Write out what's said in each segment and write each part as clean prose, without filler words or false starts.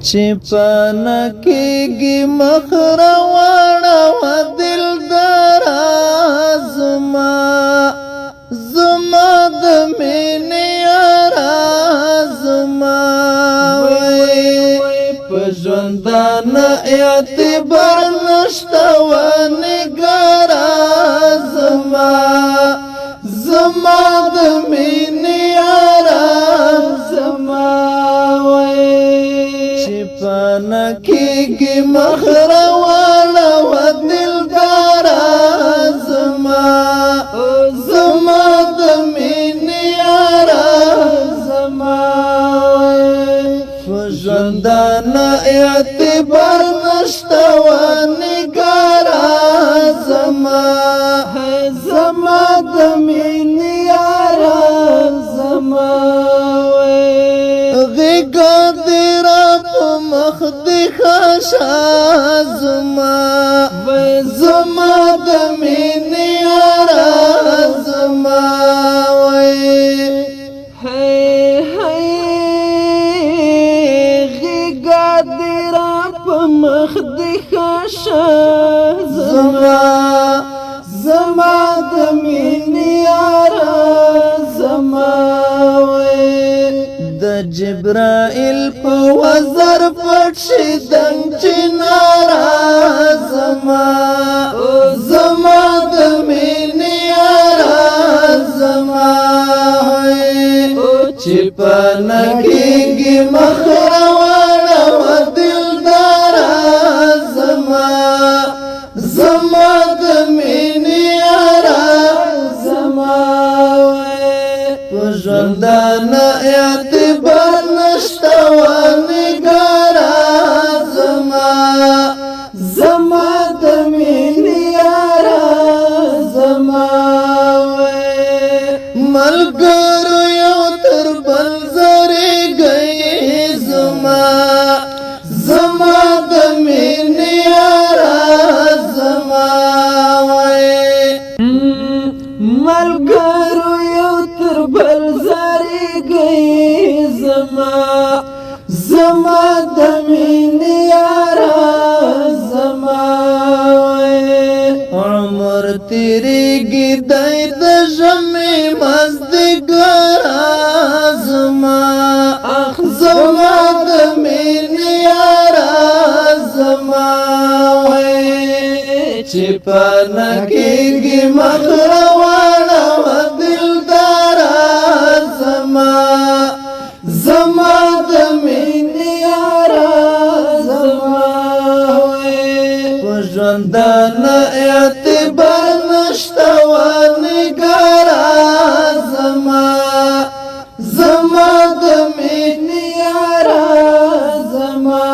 چې پنکېږي مخ روانه و دلداره زما د مینې یاره زما په ژوندانه اعتبار نشته و نګاره زما د مینې یاره زما چې پنکېږي مخ روانه و دلداره زما د مینې یاره زما په ژوندانه اعتبار نشته و نګاره زما د مینې یاره زما غېږه دې را په مخ دې خاشه زما د مینې یاره زما غېږه دې را په مخ دې خاشه زما د مینې یاره زما د جبرائیل په وزر پټ شي دنګ چناره زما د مینې یاره زما چې پنکېږي مخ روانه و دلداره زما د مینې یاره زما په ژوندانه اعتبار نشته و نګاره زما د مینې یاره زما ملګرو یو تر بل زریږئ زما د مینې یاره زما ملګرو یو تر بل زریږئ زما د مینې یاره زما عمر تیریږي دی د ژمي مازدیګره زما د مینې یاره زما چې پنکېږي مخ روانه و دلداره زما د مینې یاره زما په ژوندانه اعتبار نشته و نګاره زما د مینې یاره زما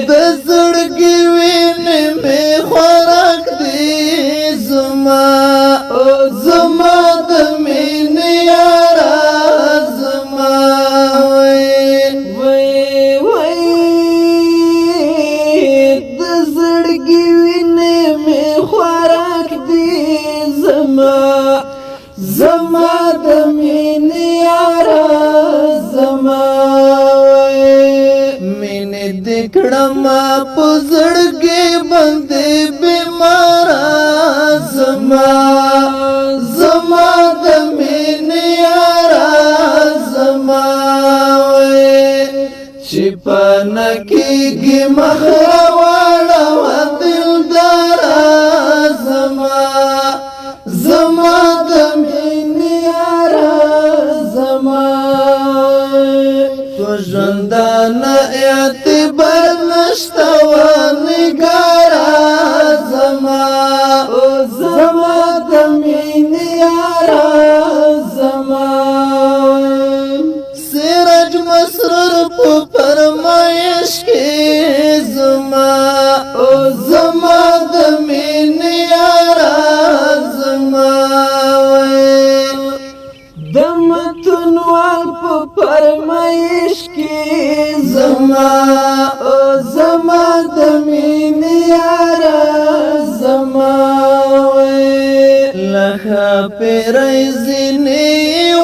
د زړګي وینې مې خوراک دی زما د مینې یاره زما د زړګي وینې مې خوراک دی زما د مینې یاره زما مینې دې کړم په زړګي باندې بیماره زما د مینې یاره زما چې پنکېږي مخ روانه و دلداره زما د مینې یاره زما په ژوندانه اعتبار نشته و نګاره زما د مینې یاره زما سراج مسرور په فرمایش کې زما د مینې یاره زما د متنوال په فرمایش کې زما د مینې یاره زما لکه پیری ځینې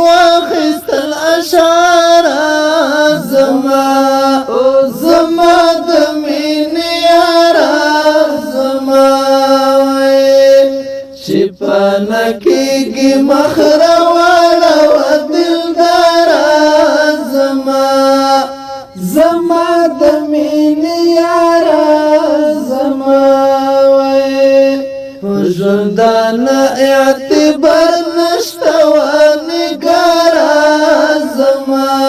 واخیستل اشعاره زما کېږي مخروانه و دلدارا زما د مینې یارا زما په ژوندانه اعتبار نشته و نګارا زما